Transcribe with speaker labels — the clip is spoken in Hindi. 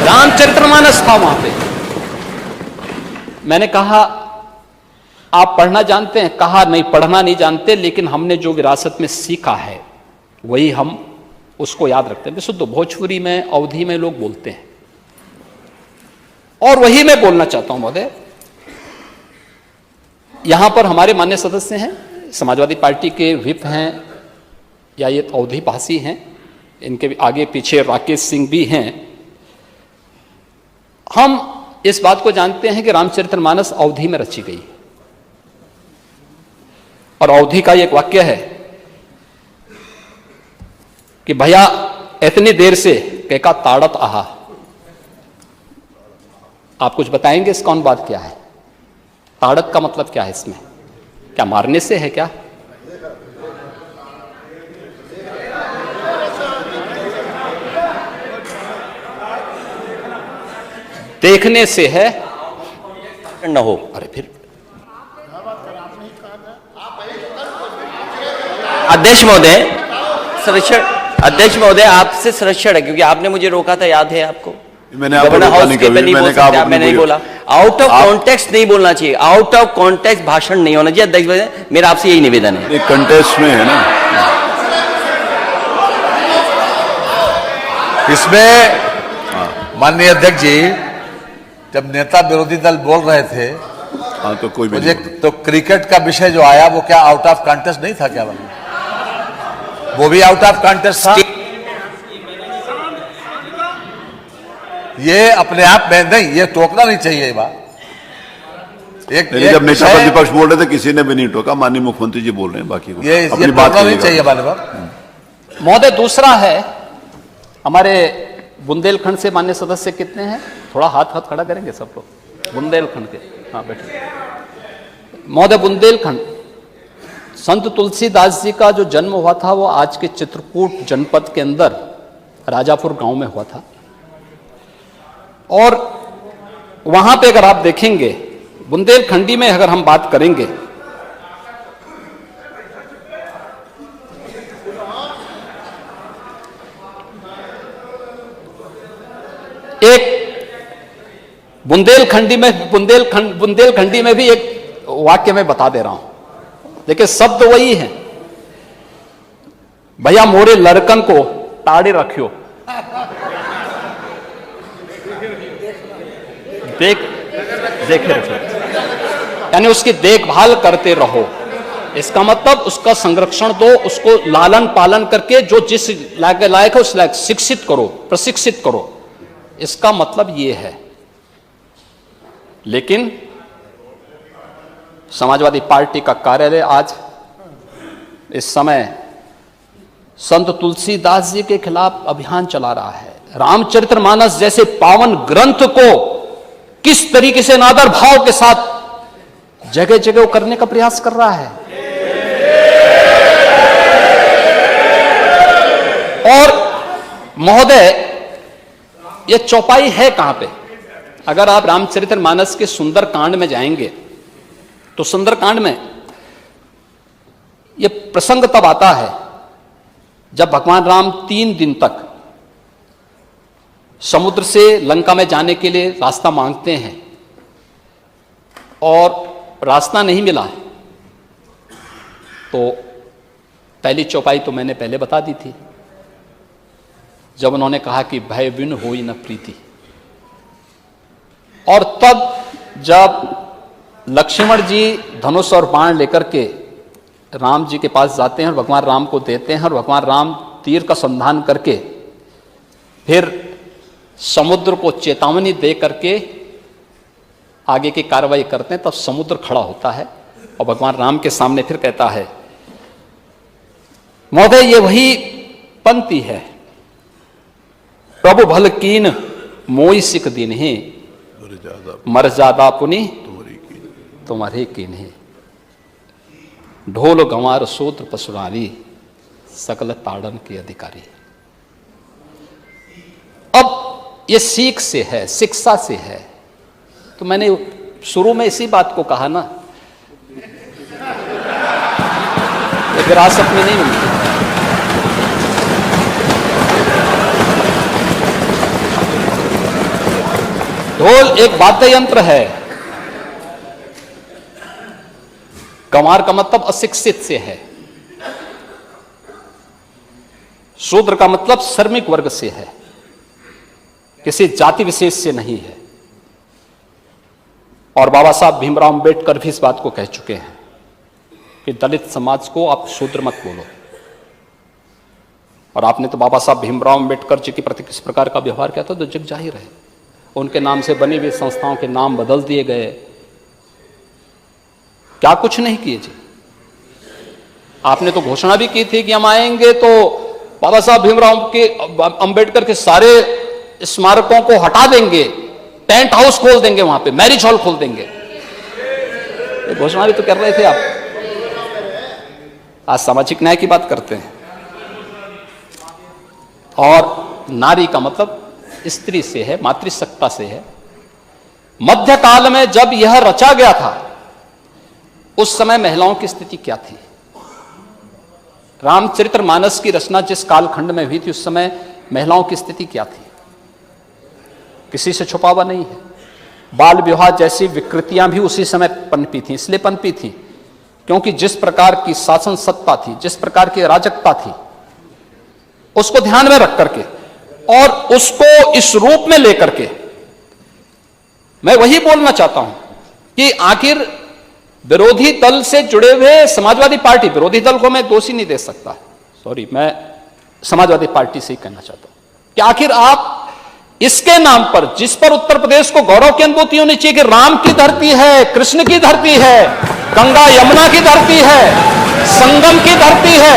Speaker 1: रामचरितमानस था वहां पे। मैंने कहा आप पढ़ना जानते हैं? कहा नहीं, पढ़ना नहीं जानते, लेकिन हमने जो विरासत में सीखा है वही हम उसको याद रखते हैं। शुद्ध भोजपुरी में, अवधी में लोग बोलते हैं और वही मैं बोलना चाहता हूं महोदय। यहां पर हमारे मान्य सदस्य हैं, समाजवादी पार्टी के व्हिप हैं या ये अवधी भाषी हैं, इनके आगे पीछे राकेश सिंह भी हैं। हम इस बात को जानते हैं कि रामचरितमानस अवधी में रची गई और अवधी का एक वाक्य है कि भैया इतनी देर से कैका ताड़त आहा। आप कुछ बताएंगे इसका अनुवाद क्या है? ताड़त का मतलब क्या है इसमें? क्या मारने से है क्या? देखने से है न हो। अरे फिर
Speaker 2: अध्यक्ष महोदय, संरक्षण, अध्यक्ष महोदय आपसे संरक्षण है क्योंकि आपने मुझे रोका था, याद है आपको?
Speaker 3: मैंने आपको रोका नहीं,
Speaker 2: मैंने नहीं बोला। आउट ऑफ कॉन्टेक्स्ट नहीं बोलना चाहिए, आउट ऑफ कॉन्टेक्स्ट भाषण नहीं होना चाहिए। अध्यक्ष मेरा आपसे यही निवेदन है।
Speaker 3: कंटेस्ट में है ना,
Speaker 4: इसमें माननीय अध्यक्ष जी जब नेता विरोधी दल बोल रहे थे
Speaker 3: हाँ तो कोई
Speaker 4: मुझे तो क्रिकेट का विषय जो आया वो क्या आउट ऑफ कॉन्टेस्ट नहीं था क्या? वो भी आउट ऑफ कॉन्टेस्ट था। ये अपने आप में नहीं, ये टोकना नहीं चाहिए ये बात। एक
Speaker 3: जब नेता प्रतिपक्ष बोल रहे थे किसी ने भी नहीं टोका, माननीय मुख्यमंत्री जी बोल रहे हैं, बाकी को
Speaker 4: ये
Speaker 3: अपनी बात
Speaker 4: नहीं चाहिए
Speaker 1: महोदय। दूसरा है हमारे बुंदेलखंड से मान्य सदस्य कितने हैं? थोड़ा हाथ खड़ा करेंगे सब लोग बुंदेलखंड के। हाँ बैठे महोदय। बुंदेलखंड संत तुलसीदास जी का जो जन्म हुआ था वो आज के चित्रकूट जनपद के अंदर राजापुर गांव में हुआ था और वहां पे अगर आप देखेंगे बुंदेलखंडी में अगर हम बात करेंगे एक बुंदेलखंडी में भी एक वाक्य में बता दे रहा हूं। देखिए शब्द वही है, भैया मोरे लड़कन को ताड़े रखियो, देखे रखियो, यानी उसकी देखभाल करते रहो। इसका मतलब उसका संरक्षण दो, उसको लालन पालन करके जो जिस लायक है उस लायक शिक्षित करो, प्रशिक्षित करो। इसका मतलब यह है। लेकिन समाजवादी पार्टी का कार्यालय आज इस समय संत तुलसीदास जी के खिलाफ अभियान चला रहा है। रामचरितमानस जैसे पावन ग्रंथ को किस तरीके से नादर भाव के साथ जगह जगह करने का प्रयास कर रहा है। और महोदय ये चौपाई है कहां पे? अगर आप रामचरितमानस के सुंदरकांड में जाएंगे तो सुंदरकांड में यह प्रसंग तब आता है जब भगवान राम 3 दिन तक समुद्र से लंका में जाने के लिए रास्ता मांगते हैं और रास्ता नहीं मिला है। तो पहली चौपाई तो मैंने पहले बता दी थी जब उन्होंने कहा कि भय बिन होई न प्रीति। और तब जब लक्ष्मण जी धनुष और बाण लेकर के राम जी के पास जाते हैं और भगवान राम को देते हैं और भगवान राम तीर का संधान करके फिर समुद्र को चेतावनी दे करके आगे की कार्रवाई करते हैं, तब समुद्र खड़ा होता है और भगवान राम के सामने फिर कहता है, महोदय ये वही पंक्ति है, प्रभु भल कीन मोई सिख दिन ही मर्यादा पुनि तुम्हारे कीन्हे, ढोल गंवार सूत्र पशुरारी सकल ताड़न के अधिकारी। अब ये सीख से है, शिक्षा से है। तो मैंने शुरू में इसी बात को कहा ना, विरासत में नहीं मिलती। ढोल एक वाद्य यंत्र है। गंवार का मतलब अशिक्षित से है, शूद्र का मतलब श्रमिक वर्ग से है, किसी जाति विशेष से नहीं है। और बाबा साहब भीमराव अंबेडकर भी इस बात को कह चुके हैं कि दलित समाज को आप शूद्र मत बोलो। और आपने तो बाबा साहब भीमराव अंबेडकर जी के प्रति किस प्रकार का व्यवहार किया था तो जग जाहिर है। उनके नाम से बनी हुई संस्थाओं के नाम बदल दिए गए, क्या कुछ नहीं किए जी। आपने तो घोषणा भी की थी कि हम आएंगे तो बाबा साहब भीमराव के अंबेडकर के सारे स्मारकों को हटा देंगे, टेंट हाउस खोल देंगे, वहां पे मैरिज हॉल खोल देंगे। ये घोषणा भी तो कर रहे थे आप। आज सामाजिक न्याय की बात करते हैं। और नारी का मतलब स्त्री से है, मातृसत्ता से है। मध्यकाल में जब यह रचा गया था उस समय महिलाओं की स्थिति क्या थी? रामचरितमानस की रचना जिस कालखंड में हुई थी उस समय महिलाओं की स्थिति क्या थी? किसी से छुपा हुआ नहीं है। बाल विवाह जैसी विकृतियां भी उसी समय पनपी थी। इसलिए पनपी थी क्योंकि जिस प्रकार की शासन सत्ता थी, जिस प्रकार की अराजकता थी, उसको ध्यान में रख करके और उसको इस रूप में लेकर के मैं वही बोलना चाहता हूं कि आखिर विरोधी दल से जुड़े हुए समाजवादी पार्टी, विरोधी दल को मैं दोषी नहीं दे सकता, सॉरी, मैं समाजवादी पार्टी से ही कहना चाहता हूं कि आखिर आप इसके नाम पर, जिस पर उत्तर प्रदेश को गौरव की अनुभूति होनी चाहिए कि राम की धरती है, कृष्ण की धरती है, गंगा यमुना की धरती है, संगम की धरती है,